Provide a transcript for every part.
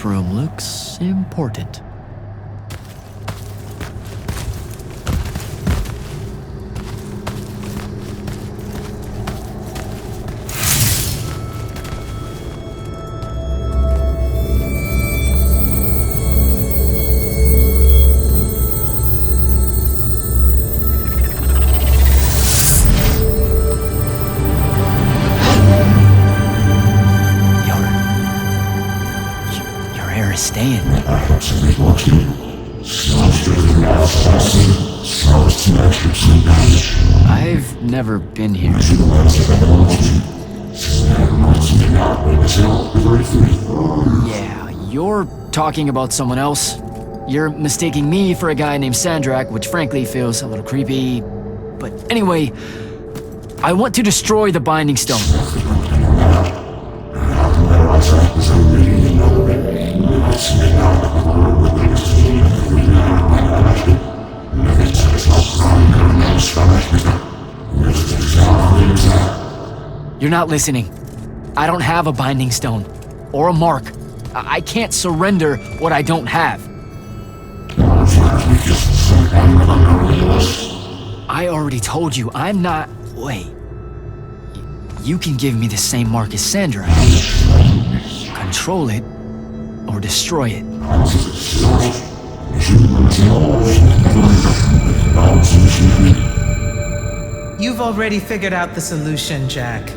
This room looks important. Staying. I've never been here. Yeah, you're talking about someone else. You're mistaking me for a guy named Sandrak, which frankly feels a little creepy. But anyway, I want to destroy the Binding Stone. You're not listening. I don't have a Binding Stone. Or a mark. I can't surrender what I don't have. I already told you, I'm not... Wait. You can give me the same mark as Sandra. Control it, or destroy it. You've already figured out the solution, Jack.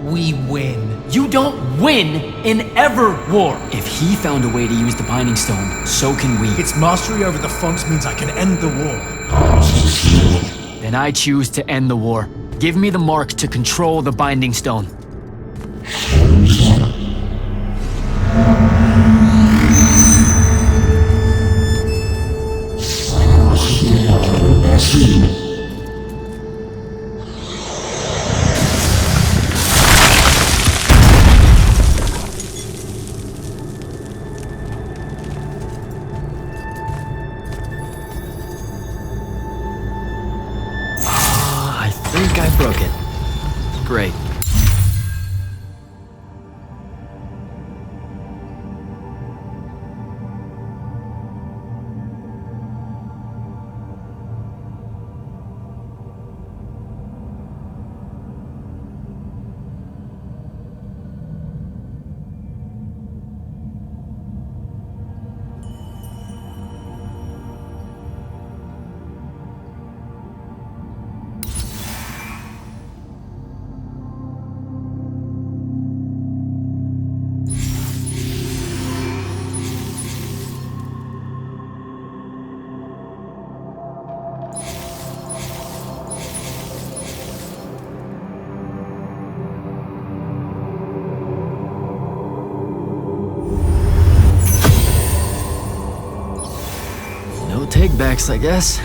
We win. You don't win in Ever War! If he found a way to use the Binding Stone, so can we. Its mastery over the fonts means I can end the war. Then I choose to end the war. Give me the mark to control the Binding Stone. I think I broke it. Great. No take-backs, I guess.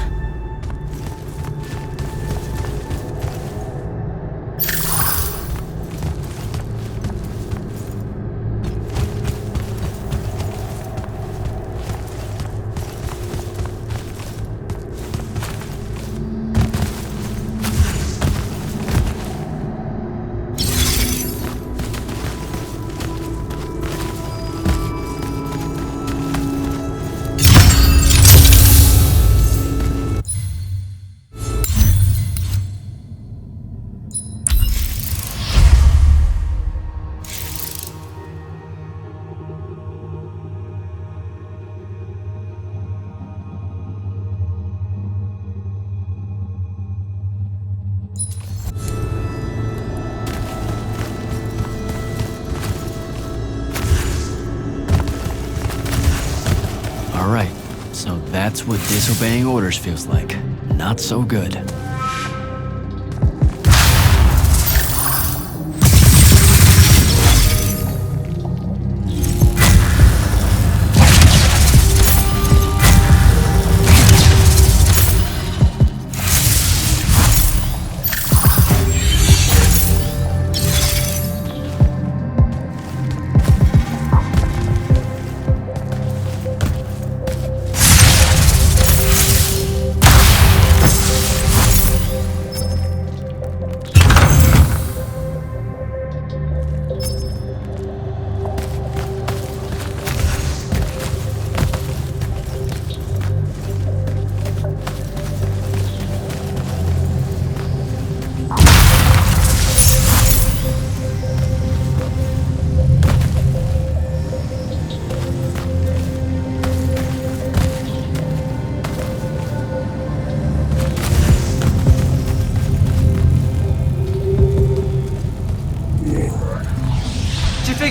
Alright, so that's what disobeying orders feels like. Not so good.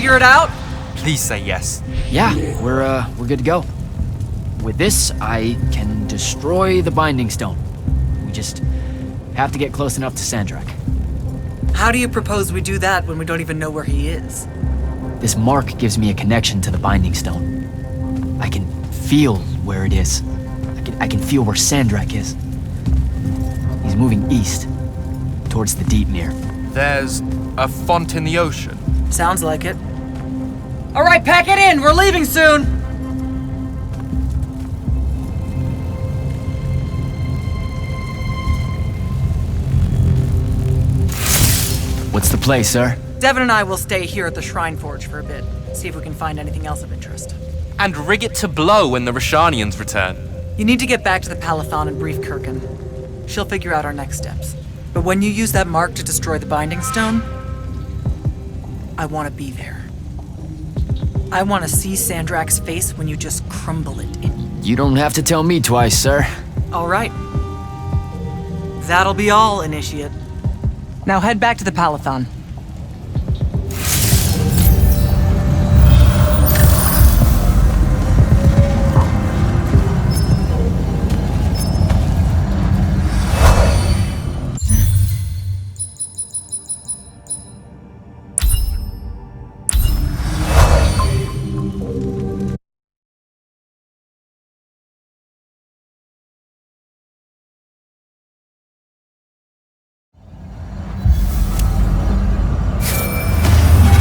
figure it out? Please say yes. Yeah, we're good to go. With this, I can destroy the Binding Stone. We just have to get close enough to Sandrak. How do you propose we do that when we don't even know where he is? This mark gives me a connection to the Binding Stone. I can feel where it is. I can feel where Sandrak is. He's moving east, towards the Deepmere. There's a font in the ocean. Sounds like it. All right, pack it in. We're leaving soon. What's the play, sir? Devin and I will stay here at the Shrine Forge for a bit. See if we can find anything else of interest. And rig it to blow when the Rashanians return. You need to get back to the Palathon and brief Kirkin. She'll figure out our next steps. But when you use that mark to destroy the Binding Stone, I want to be there. I want to see Sandrak's face when you just crumble it in. You don't have to tell me twice, sir. All right. That'll be all, Initiate. Now head back to the Palathon.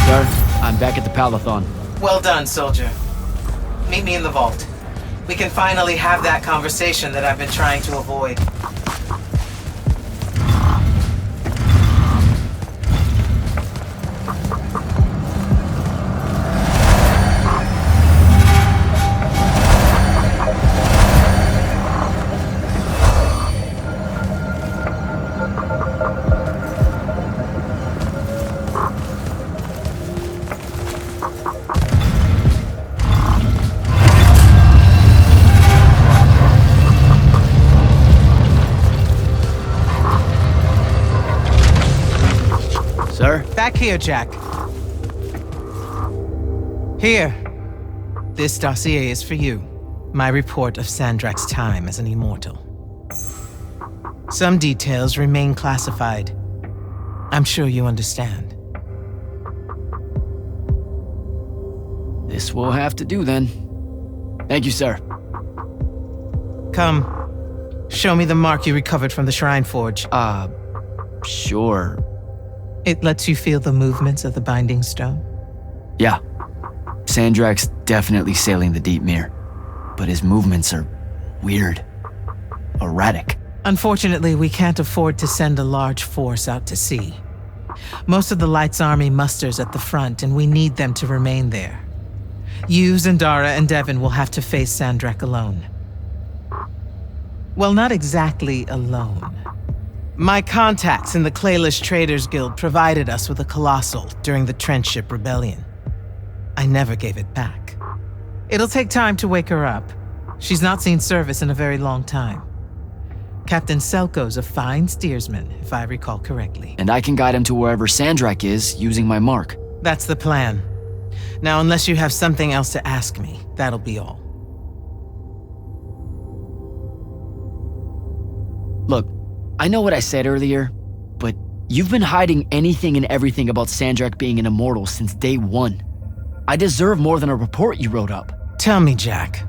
Sir, I'm back at the Palathon. Well done, soldier. Meet me in the vault. We can finally have that conversation that I've been trying to avoid. Sir? Back here, Jack. Here. This dossier is for you. My report of Sandrak's time as an immortal. Some details remain classified. I'm sure you understand. This will have to do then. Thank you, sir. Come. Show me the mark you recovered from the Shrine Forge. Sure. It lets you feel the movements of the Binding Stone. Yeah. Sandrak's definitely sailing the Deepmere, but his movements are weird. Erratic. Unfortunately, we can't afford to send a large force out to sea. Most of the Light's army musters at the front, and we need them to remain there. You, Zendara, and Devin will have to face Sandrak alone. Well, not exactly alone. My contacts in the Clayless Traders Guild provided us with a Colossal during the Trench Ship Rebellion. I never gave it back. It'll take time to wake her up. She's not seen service in a very long time. Captain Selko's a fine steersman, if I recall correctly. And I can guide him to wherever Sandrak is using my mark. That's the plan. Now, unless you have something else to ask me, that'll be all. Look, I know what I said earlier, but you've been hiding anything and everything about Sandrak being an immortal since day one. I deserve more than a report you wrote up. Tell me, Jack,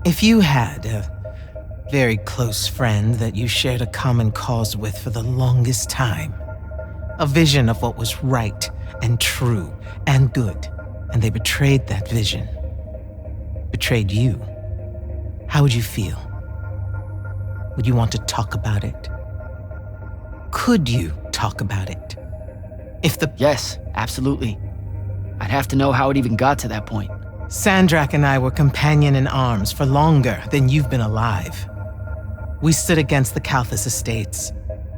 if you had a very close friend that you shared a common cause with for the longest time, a vision of what was right and true and good, and they betrayed that vision, betrayed you, how would you feel? Would you want to talk about it? Could you talk about it? Yes, absolutely. I'd have to know how it even got to that point. Sandrak and I were companion in arms for longer than you've been alive. We stood against the Kalthus estates,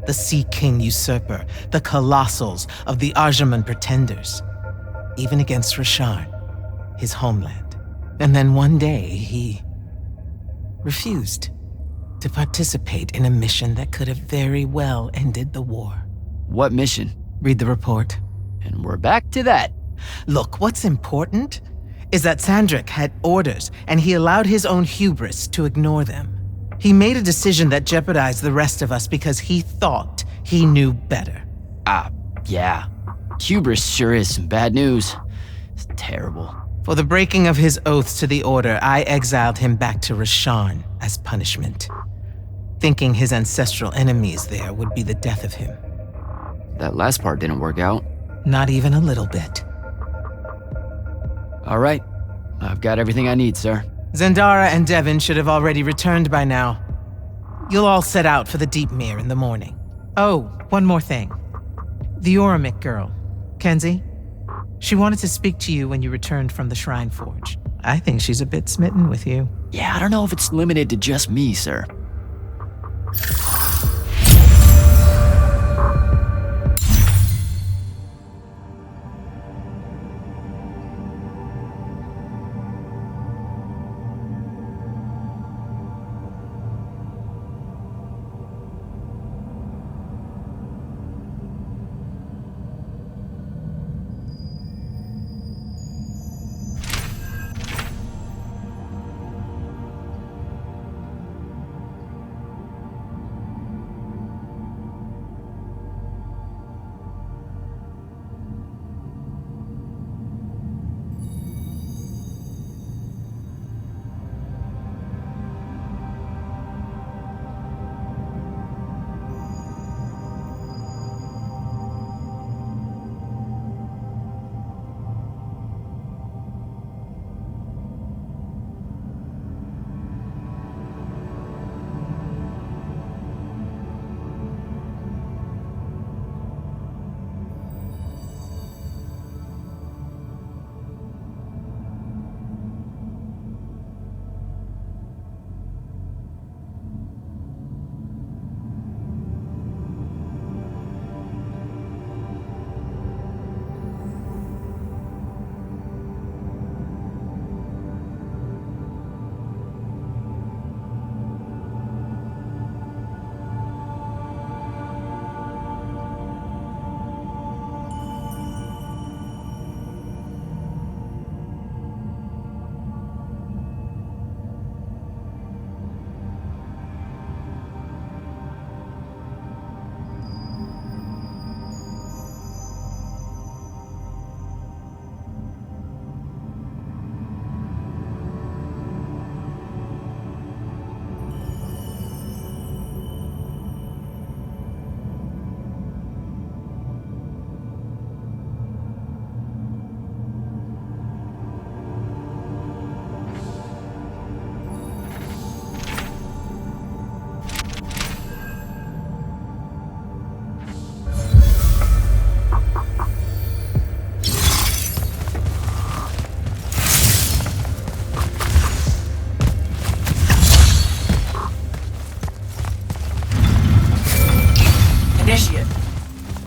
the Sea King usurper, the Colossals of the Arjaman pretenders, even against Rasharn, his homeland. And then one day, he refused to participate in a mission that could have very well ended the war. What mission? Read the report. And we're back to that. Look, what's important is that Sandrak had orders, and he allowed his own hubris to ignore them. He made a decision that jeopardized the rest of us because he thought he knew better. Yeah. Hubris sure is some bad news. It's terrible. For the breaking of his oaths to the Order, I exiled him back to Rasharn as punishment, thinking his ancestral enemies there would be the death of him. That last part didn't work out. Not even a little bit. All right. I've got everything I need, sir. Zendara and Devin should have already returned by now. You'll all set out for the Deep Mere in the morning. Oh, one more thing. The Oromik girl, Kenzie. She wanted to speak to you when you returned from the Shrine Forge. I think she's a bit smitten with you. Yeah, I don't know if it's limited to just me, sir.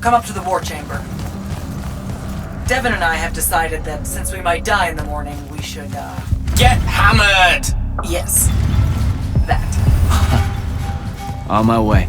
Come up to the war chamber. Devin and I have decided that since we might die in the morning, we should, Get hammered! Yes. That. On my way.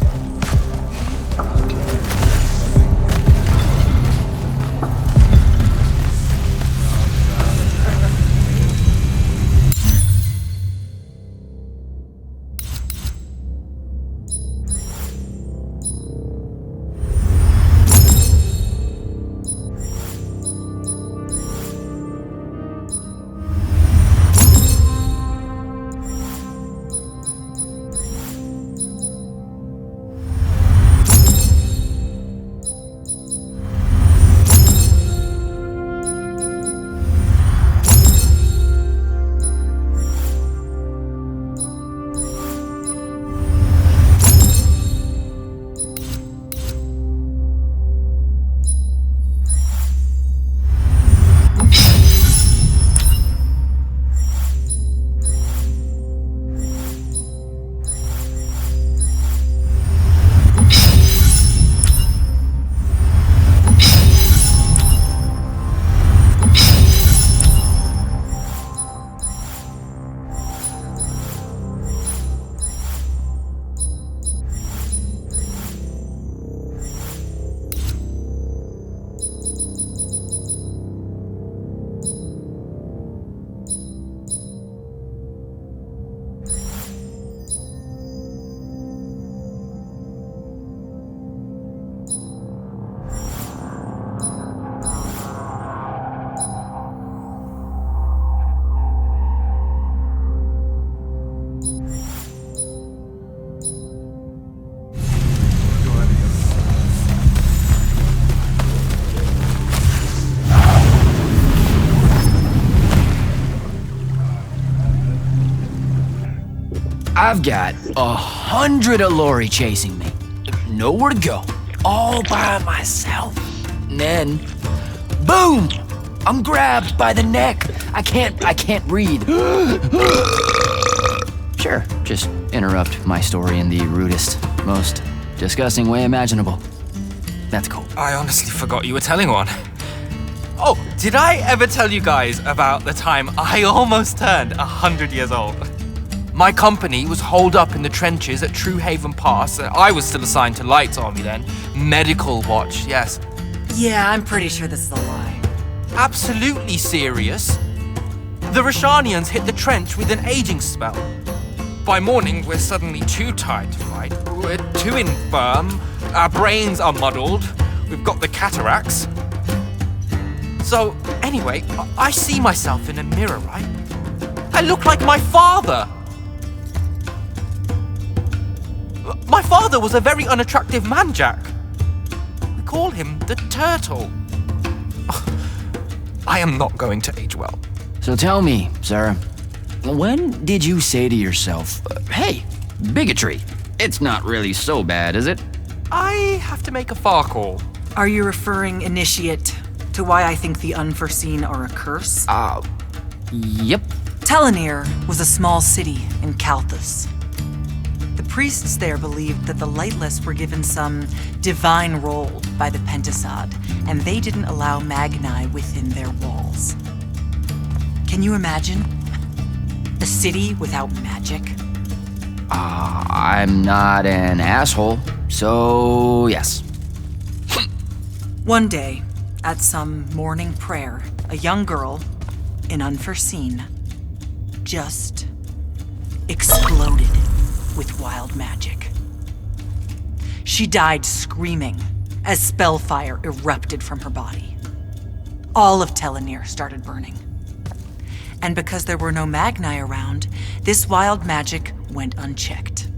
I've got 100 Allori chasing me. Nowhere to go. All by myself. And then, boom! I'm grabbed by the neck. I can't breathe. Sure, just interrupt my story in the rudest, most disgusting way imaginable. That's cool. I honestly forgot you were telling one. Oh, did I ever tell you guys about the time I almost turned 100 years old? My company was holed up in the trenches at True Haven Pass. I was still assigned to Lights Army then. Medical watch, yes. Yeah, I'm pretty sure this is a lie. Absolutely serious. The Rashanians hit the trench with an aging spell. By morning, we're suddenly too tired to fight. We're too infirm. Our brains are muddled. We've got the cataracts. So, anyway, I see myself in a mirror, right? I look like my father. My father was a very unattractive man, Jack. We call him the Turtle. I am not going to age well. So tell me, sir, when did you say to yourself, hey, bigotry, it's not really so bad, is it? I have to make a far call. Are you referring, Initiate, to why I think the unforeseen are a curse? Yep. Telenir was a small city in Kalthus. The priests there believed that the Lightless were given some divine role by the Pentasod, and they didn't allow Magni within their walls. Can you imagine? A city without magic? I'm not an asshole, so yes. One day, at some morning prayer, a young girl, in Unforeseen, just exploded with wild magic. She died screaming as spellfire erupted from her body. All of Telenir started burning. And because there were no Magni around, this wild magic went unchecked.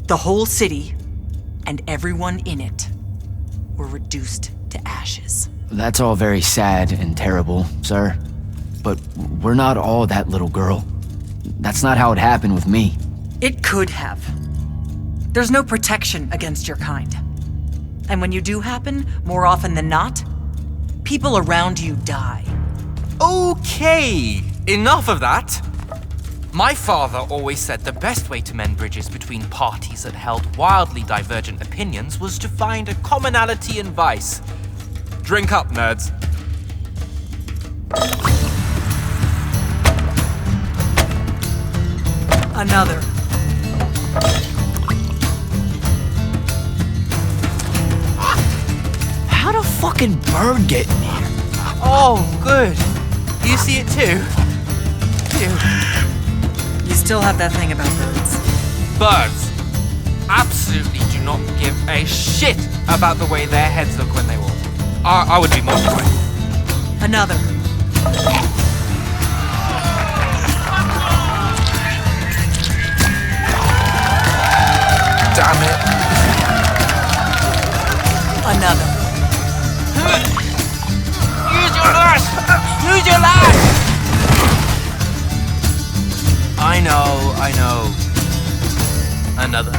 The whole city, and everyone in it, were reduced to ashes. That's all very sad and terrible, sir. But we're not all that little girl. That's not how it happened with me. It could have. There's no protection against your kind. And when you do happen, more often than not, people around you die. Okay, enough of that. My father always said the best way to mend bridges between parties that held wildly divergent opinions was to find a commonality in vice. Drink up, nerds. Another. How'd a fucking bird get in here? Oh, good. You see it too? Phew. You still have that thing about birds. Birds absolutely do not give a shit about the way their heads look when they walk. I would be mortified. Another. Damn it. Another. Use your lash! Use your lash! I know. Another.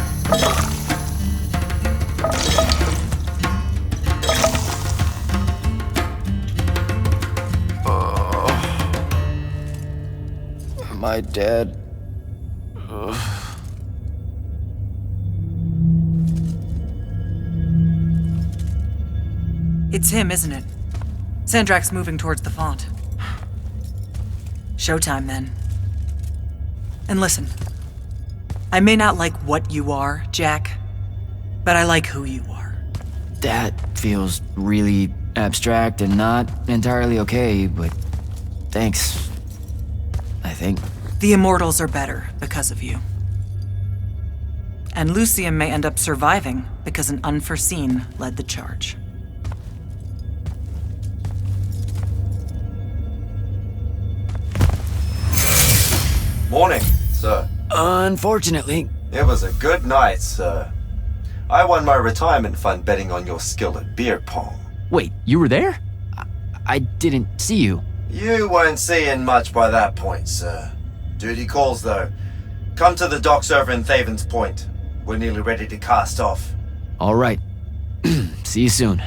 Am I dead? It's him, isn't it? Sandrak's moving towards the font. Showtime, then. And listen, I may not like what you are, Jack, but I like who you are. That feels really abstract and not entirely okay, but thanks. I think. The Immortals are better because of you. And Lucium may end up surviving because an Unforeseen led the charge. Morning, sir. Unfortunately, It was a good night, sir. I won my retirement fund betting on your skill at beer pong. wait, you were there? I didn't see you. You weren't seeing much by that point, sir. Duty calls, though. Come to the docks over in Thaven's Point. We're nearly ready to cast off. All right. See you soon.